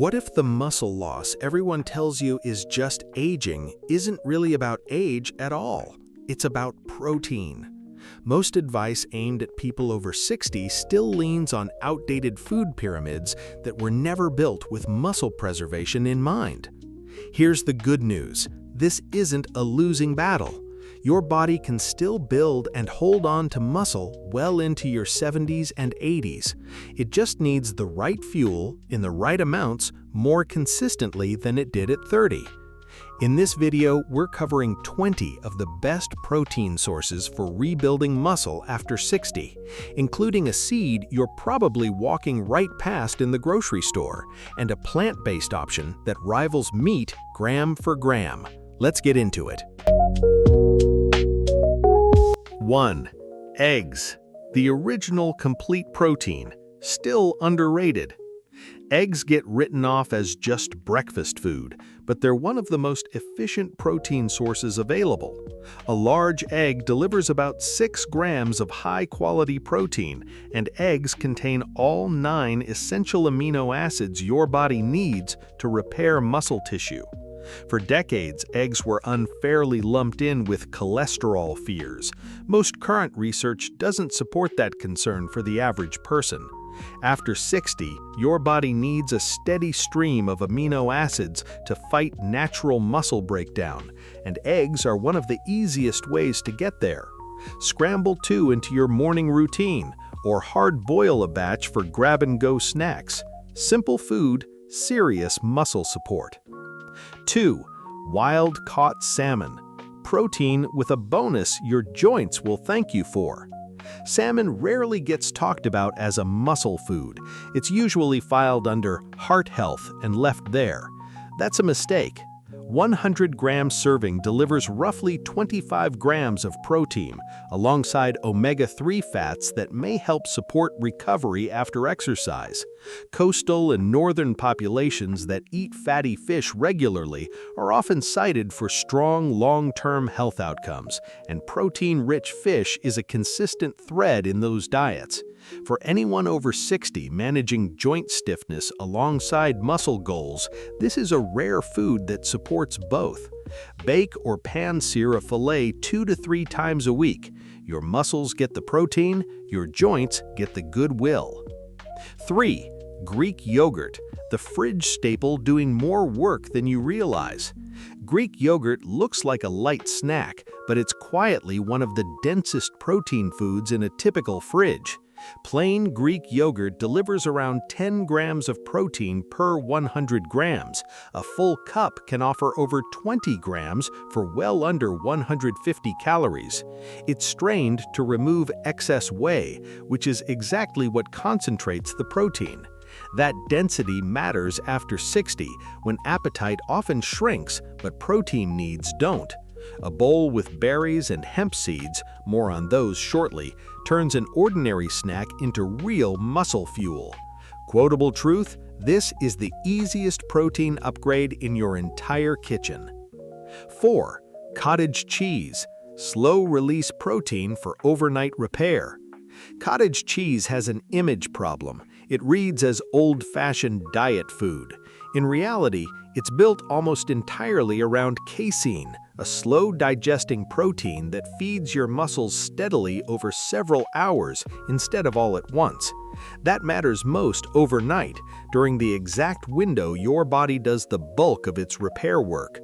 What if the muscle loss everyone tells you is just aging isn't really about age at all? It's about protein. Most advice aimed at people over 60 still leans on outdated food pyramids that were never built with muscle preservation in mind. Here's the good news. This isn't a losing battle. Your body can still build and hold on to muscle well into your 70s and 80s. It just needs the right fuel in the right amounts more consistently than it did at 30. In this video, we're covering 20 of the best protein sources for rebuilding muscle after 60, including a seed you're probably walking right past in the grocery store, and a plant-based option that rivals meat gram for gram. Let's get into it. 1. Eggs. The original complete protein, still underrated. Eggs get written off as just breakfast food, but they're one of the most efficient protein sources available. A large egg delivers about 6 grams of high-quality protein, and eggs contain all 9 essential amino acids your body needs to repair muscle tissue. For decades, eggs were unfairly lumped in with cholesterol fears. Most current research doesn't support that concern for the average person. After 60, your body needs a steady stream of amino acids to fight natural muscle breakdown, and eggs are one of the easiest ways to get there. Scramble 2 into your morning routine, or hard-boil a batch for grab-and-go snacks. Simple food, serious muscle support. 2. Wild-caught salmon. Protein with a bonus your joints will thank you for. Salmon rarely gets talked about as a muscle food. It's usually filed under heart health and left there. That's a mistake. 100-gram serving delivers roughly 25 grams of protein, alongside omega-3 fats that may help support recovery after exercise. Coastal and northern populations that eat fatty fish regularly are often cited for strong long-term health outcomes, and protein-rich fish is a consistent thread in those diets. For anyone over 60 managing joint stiffness alongside muscle goals, this is a rare food that supports both. Bake or pan-sear a fillet 2 to 3 times a week. Your muscles get the protein, your joints get the goodwill. 3. Greek yogurt, the fridge staple doing more work than you realize. Greek yogurt looks like a light snack, but it's quietly one of the densest protein foods in a typical fridge. Plain Greek yogurt delivers around 10 grams of protein per 100 grams. A full cup can offer over 20 grams for well under 150 calories. It's strained to remove excess whey, which is exactly what concentrates the protein. That density matters after 60, when appetite often shrinks, but protein needs don't. A bowl with berries and hemp seeds, more on those shortly, turns an ordinary snack into real muscle fuel. Quotable truth, this is the easiest protein upgrade in your entire kitchen. 4. Cottage cheese, slow-release protein for overnight repair. Cottage cheese has an image problem. It reads as old-fashioned diet food. In reality, it's built almost entirely around casein, a slow-digesting protein that feeds your muscles steadily over several hours instead of all at once. That matters most overnight, during the exact window your body does the bulk of its repair work.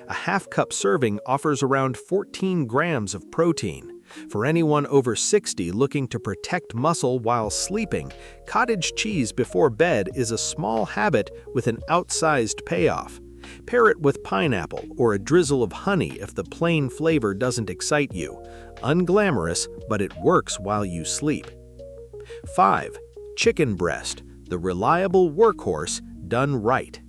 A half-cup serving offers around 14 grams of protein. For anyone over 60 looking to protect muscle while sleeping, cottage cheese before bed is a small habit with an outsized payoff. Pair it with pineapple or a drizzle of honey if the plain flavor doesn't excite you. Unglamorous, but it works while you sleep. 5. Chicken breast, the reliable workhorse done right.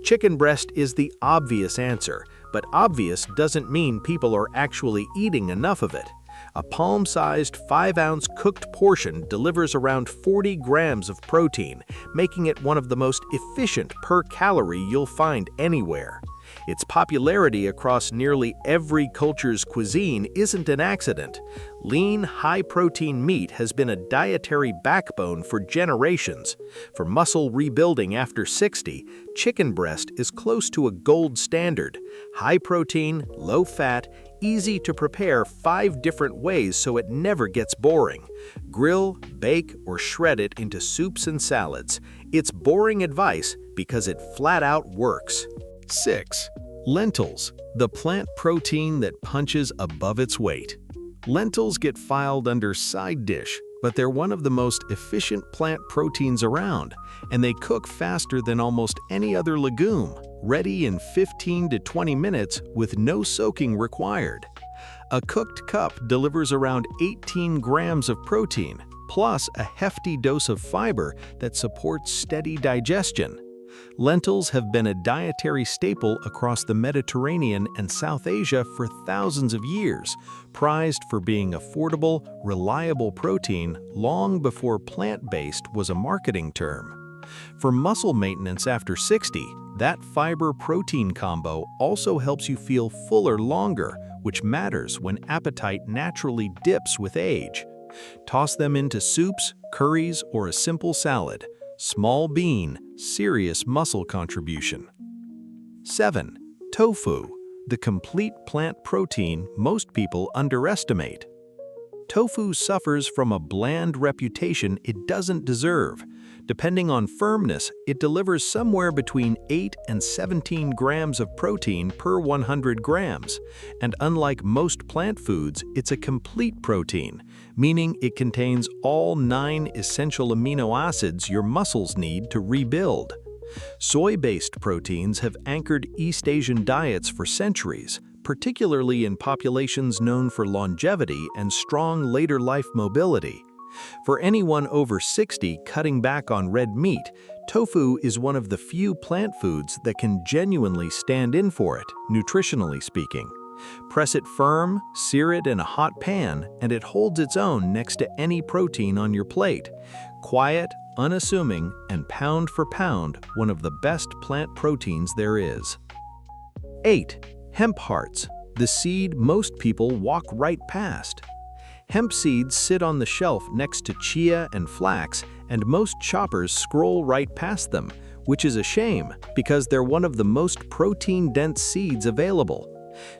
Chicken breast is the obvious answer, but obvious doesn't mean people are actually eating enough of it. A palm-sized 5-ounce cooked portion delivers around 40 grams of protein, making it one of the most efficient per calorie you'll find anywhere. Its popularity across nearly every culture's cuisine isn't an accident. Lean, high-protein meat has been a dietary backbone for generations. For muscle rebuilding after 60, chicken breast is close to a gold standard. High-protein, low-fat, easy to prepare 5 different ways so it never gets boring. Grill, bake, or shred it into soups and salads. It's boring advice because it flat-out works. 6. Lentils, the plant protein that punches above its weight. Lentils get filed under side dish, but they're one of the most efficient plant proteins around, and they cook faster than almost any other legume, ready in 15 to 20 minutes with no soaking required. A cooked cup delivers around 18 grams of protein, plus a hefty dose of fiber that supports steady digestion. Lentils have been a dietary staple across the Mediterranean and South Asia for thousands of years, prized for being affordable, reliable protein long before plant-based was a marketing term. For muscle maintenance after 60, that fiber-protein combo also helps you feel fuller longer, which matters when appetite naturally dips with age. Toss them into soups, curries, or a simple salad. Small bean, serious muscle contribution. 7. Tofu, the complete plant protein most people underestimate. Tofu suffers from a bland reputation it doesn't deserve. Depending on firmness, it delivers somewhere between 8 and 17 grams of protein per 100 grams. And unlike most plant foods, it's a complete protein, meaning it contains all 9 essential amino acids your muscles need to rebuild. Soy-based proteins have anchored East Asian diets for centuries, particularly in populations known for longevity and strong later-life mobility. For anyone over 60 cutting back on red meat, tofu is one of the few plant foods that can genuinely stand in for it, nutritionally speaking. Press it firm, sear it in a hot pan, and it holds its own next to any protein on your plate. Quiet, unassuming, and pound for pound, one of the best plant proteins there is. 8. Hemp hearts, the seed most people walk right past. Hemp seeds sit on the shelf next to chia and flax, and most shoppers scroll right past them, which is a shame because they're one of the most protein-dense seeds available.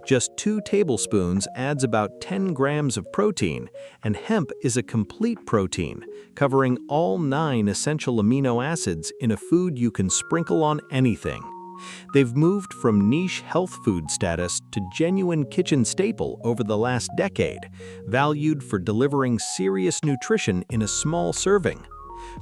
Just 2 tablespoons adds about 10 grams of protein, and hemp is a complete protein, covering all 9 essential amino acids in a food you can sprinkle on anything. They've moved from niche health food status to genuine kitchen staple over the last decade, valued for delivering serious nutrition in a small serving.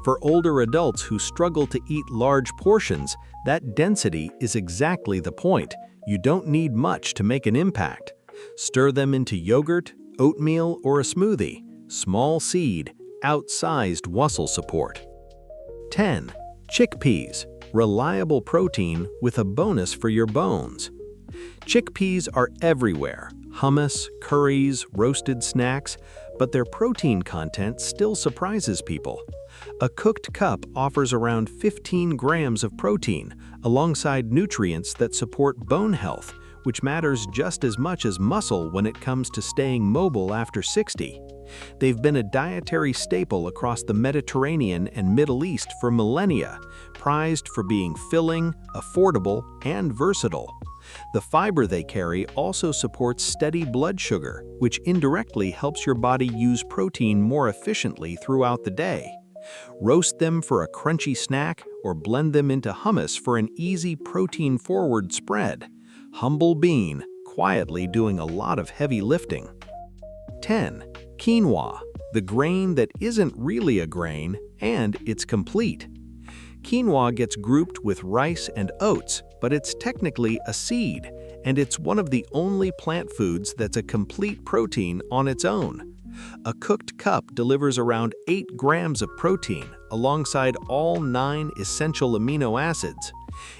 For older adults who struggle to eat large portions, that density is exactly the point. You don't need much to make an impact. Stir them into yogurt, oatmeal, or a smoothie. Small seed, outsized muscle support. 10. Chickpeas, reliable protein with a bonus for your bones. Chickpeas are everywhere, hummus, curries, roasted snacks, but their protein content still surprises people. A cooked cup offers around 15 grams of protein, alongside nutrients that support bone health, which matters just as much as muscle when it comes to staying mobile after 60. They've been a dietary staple across the Mediterranean and Middle East for millennia, prized for being filling, affordable, and versatile. The fiber they carry also supports steady blood sugar, which indirectly helps your body use protein more efficiently throughout the day. Roast them for a crunchy snack or blend them into hummus for an easy protein-forward spread. Humble bean, quietly doing a lot of heavy lifting. 10. Quinoa, the grain that isn't really a grain, and it's complete. Quinoa gets grouped with rice and oats, but it's technically a seed, and it's one of the only plant foods that's a complete protein on its own. A cooked cup delivers around 8 grams of protein, alongside all 9 essential amino acids.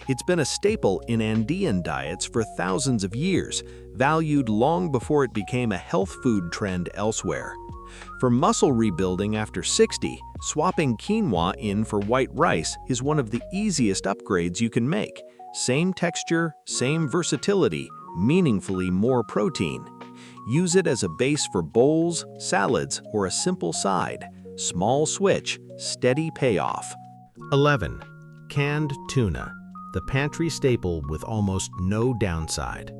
It's been a staple in Andean diets for thousands of years, valued long before it became a health food trend elsewhere. For muscle rebuilding after 60, swapping quinoa in for white rice is one of the easiest upgrades you can make. Same texture, same versatility, meaningfully more protein. Use it as a base for bowls, salads, or a simple side. Small switch, steady payoff. 11. Canned tuna, the pantry staple with almost no downside.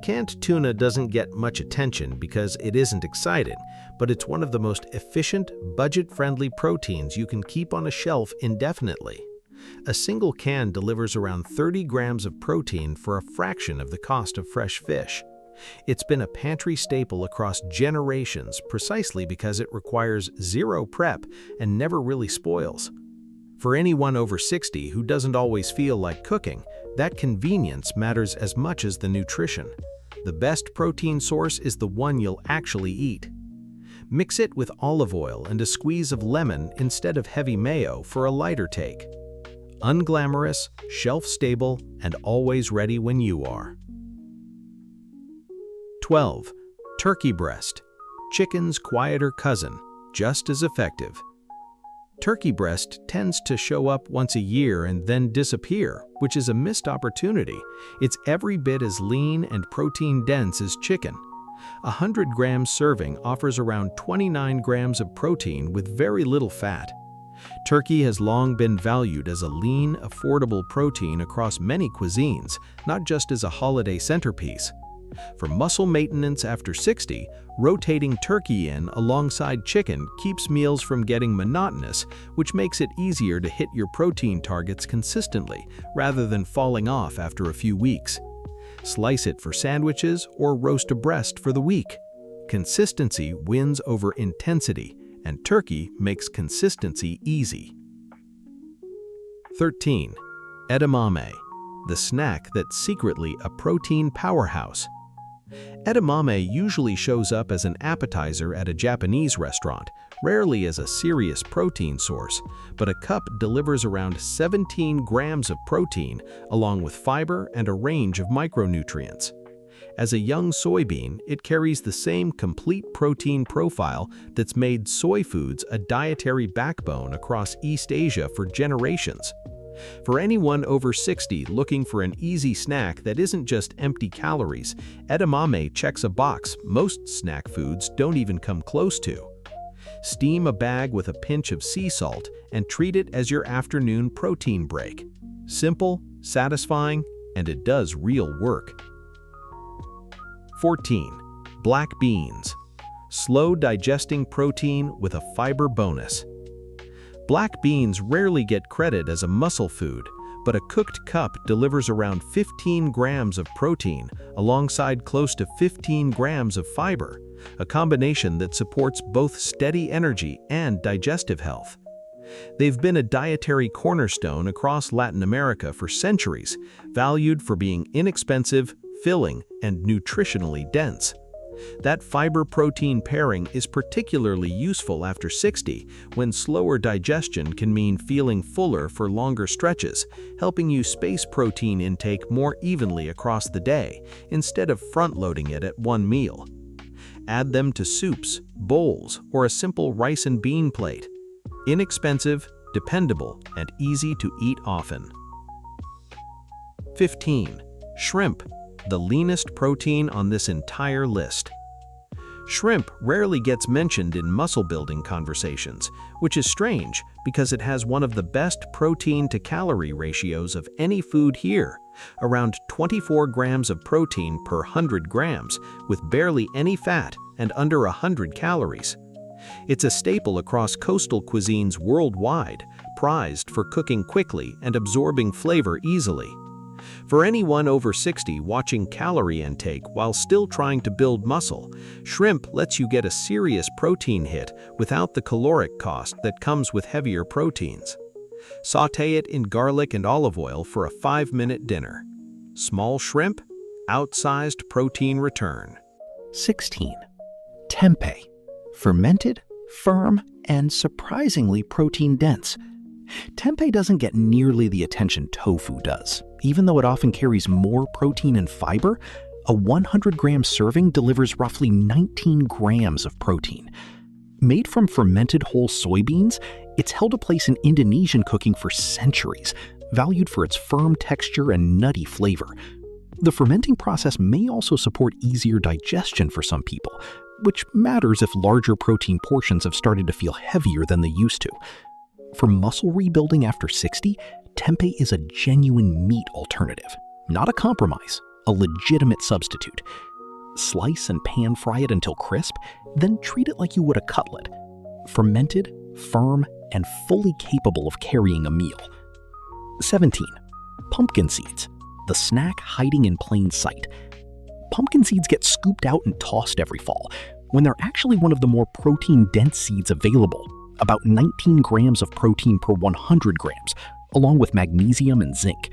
Canned tuna doesn't get much attention because it isn't exciting, but it's one of the most efficient, budget-friendly proteins you can keep on a shelf indefinitely. A single can delivers around 30 grams of protein for a fraction of the cost of fresh fish. It's been a pantry staple across generations precisely because it requires zero prep and never really spoils. For anyone over 60 who doesn't always feel like cooking, that convenience matters as much as the nutrition. The best protein source is the one you'll actually eat. Mix it with olive oil and a squeeze of lemon instead of heavy mayo for a lighter take. Unglamorous, shelf-stable, and always ready when you are. 12. Turkey breast, chicken's quieter cousin, just as effective. Turkey breast tends to show up once a year and then disappear, which is a missed opportunity. It's every bit as lean and protein-dense as chicken. A 100-gram serving offers around 29 grams of protein with very little fat. Turkey has long been valued as a lean, affordable protein across many cuisines, not just as a holiday centerpiece. For muscle maintenance after 60, rotating turkey in alongside chicken keeps meals from getting monotonous, which makes it easier to hit your protein targets consistently rather than falling off after a few weeks. Slice it for sandwiches or roast a breast for the week. Consistency wins over intensity, and turkey makes consistency easy. 13. Edamame, the snack that's secretly a protein powerhouse. Edamame usually shows up as an appetizer at a Japanese restaurant, rarely as a serious protein source, but a cup delivers around 17 grams of protein, along with fiber and a range of micronutrients. As a young soybean, it carries the same complete protein profile that's made soy foods a dietary backbone across East Asia for generations. For anyone over 60 looking for an easy snack that isn't just empty calories, edamame checks a box most snack foods don't even come close to. Steam a bag with a pinch of sea salt and treat it as your afternoon protein break. Simple, satisfying, and it does real work. 14. Black beans, slow digesting protein with a fiber bonus. Black beans rarely get credit as a muscle food, but a cooked cup delivers around 15 grams of protein alongside close to 15 grams of fiber, a combination that supports both steady energy and digestive health. They've been a dietary cornerstone across Latin America for centuries, valued for being inexpensive, filling, and nutritionally dense. That fiber-protein pairing is particularly useful after 60, when slower digestion can mean feeling fuller for longer stretches, helping you space protein intake more evenly across the day, instead of front-loading it at one meal. Add them to soups, bowls, or a simple rice and bean plate. Inexpensive, dependable, and easy to eat often. 15. Shrimp, the leanest protein on this entire list. Shrimp rarely gets mentioned in muscle-building conversations, which is strange because it has one of the best protein-to-calorie ratios of any food here, around 24 grams of protein per 100 grams, with barely any fat and under 100 calories. It's a staple across coastal cuisines worldwide, prized for cooking quickly and absorbing flavor easily. For anyone over 60 watching calorie intake while still trying to build muscle, shrimp lets you get a serious protein hit without the caloric cost that comes with heavier proteins. Sauté it in garlic and olive oil for a 5-minute dinner. Small shrimp, outsized protein return. 16. Tempeh, fermented, firm, and surprisingly protein-dense. Tempeh doesn't get nearly the attention tofu does. Even though it often carries more protein and fiber, a 100-gram serving delivers roughly 19 grams of protein. Made from fermented whole soybeans, it's held a place in Indonesian cooking for centuries, valued for its firm texture and nutty flavor. The fermenting process may also support easier digestion for some people, which matters if larger protein portions have started to feel heavier than they used to. For muscle rebuilding after 60, tempeh is a genuine meat alternative, not a compromise, a legitimate substitute. Slice and pan fry it until crisp, then treat it like you would a cutlet. Fermented, firm, and fully capable of carrying a meal. 17. Pumpkin seeds, the snack hiding in plain sight. Pumpkin seeds get scooped out and tossed every fall, when they're actually one of the more protein-dense seeds available, about 19 grams of protein per 100 grams, along with magnesium and zinc.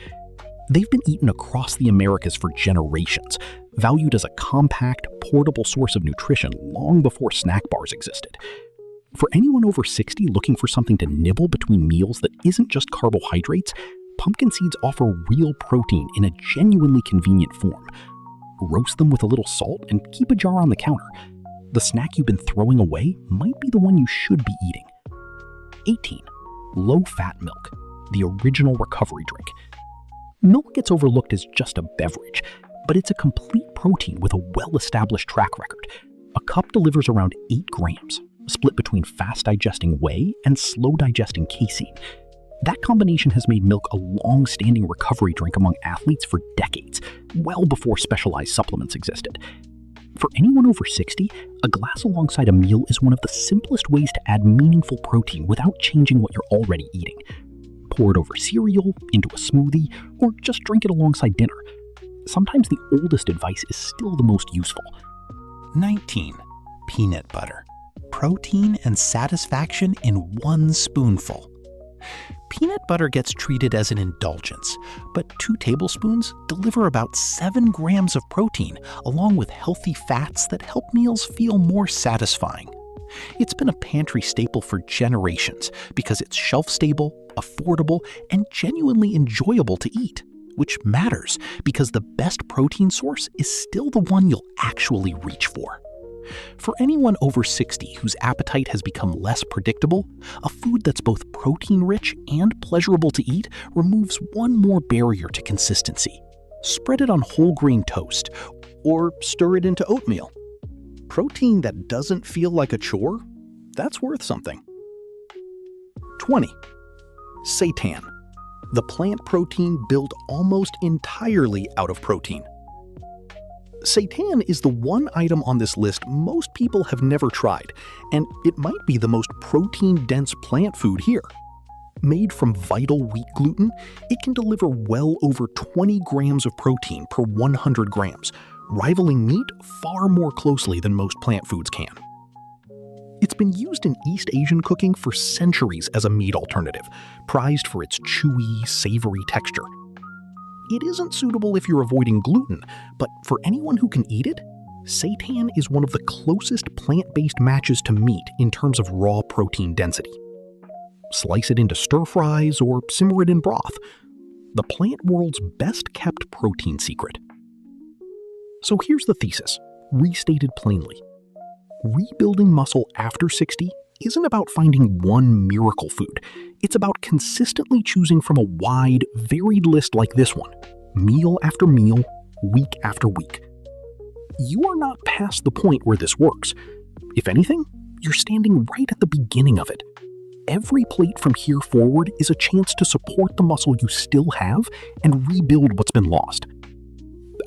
They've been eaten across the Americas for generations, valued as a compact, portable source of nutrition long before snack bars existed. For anyone over 60 looking for something to nibble between meals that isn't just carbohydrates, pumpkin seeds offer real protein in a genuinely convenient form. Roast them with a little salt and keep a jar on the counter. The snack you've been throwing away might be the one you should be eating. 18. Low-fat milk, the original recovery drink. Milk gets overlooked as just a beverage, but it's a complete protein with a well-established track record. A cup delivers around 8 grams, split between fast-digesting whey and slow-digesting casein. That combination has made milk a long-standing recovery drink among athletes for decades, well before specialized supplements existed. For anyone over 60, a glass alongside a meal is one of the simplest ways to add meaningful protein without changing what you're already eating. Pour it over cereal, into a smoothie, or just drink it alongside dinner. Sometimes the oldest advice is still the most useful. 19. Peanut butter. Protein and satisfaction in one spoonful. Peanut butter gets treated as an indulgence, but 2 tablespoons deliver about 7 grams of protein, along with healthy fats that help meals feel more satisfying. It's been a pantry staple for generations because it's shelf-stable, affordable, and genuinely enjoyable to eat, which matters because the best protein source is still the one you'll actually reach for. For anyone over 60 whose appetite has become less predictable, a food that's both protein-rich and pleasurable to eat removes one more barrier to consistency. Spread it on whole grain toast, or stir it into oatmeal. Protein that doesn't feel like a chore? That's worth something. 20. Seitan, the plant protein built almost entirely out of protein. Seitan is the one item on this list most people have never tried, and it might be the most protein-dense plant food here. Made from vital wheat gluten, it can deliver well over 20 grams of protein per 100 grams, rivaling meat far more closely than most plant foods can. It's been used in East Asian cooking for centuries as a meat alternative, prized for its chewy, savory texture. It isn't suitable if you're avoiding gluten, but for anyone who can eat it, seitan is one of the closest plant-based matches to meat in terms of raw protein density. Slice it into stir-fries or simmer it in broth. The plant world's best-kept protein secret. So here's the thesis, restated plainly. Rebuilding muscle after 60 isn't about finding one miracle food. It's about consistently choosing from a wide, varied list like this one, meal after meal, week after week. You are not past the point where this works. If anything, you're standing right at the beginning of it. Every plate from here forward is a chance to support the muscle you still have and rebuild what's been lost.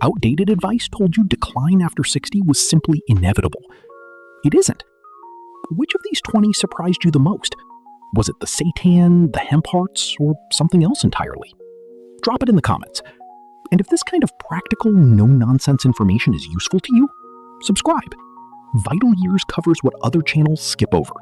Outdated advice told you decline after 60 was simply inevitable. It isn't. Which of these 20 surprised you the most? Was it the seitan, the hemp hearts, or something else entirely? Drop it in the comments. And if this kind of practical, no-nonsense information is useful to you, subscribe. Vital Years covers what other channels skip over.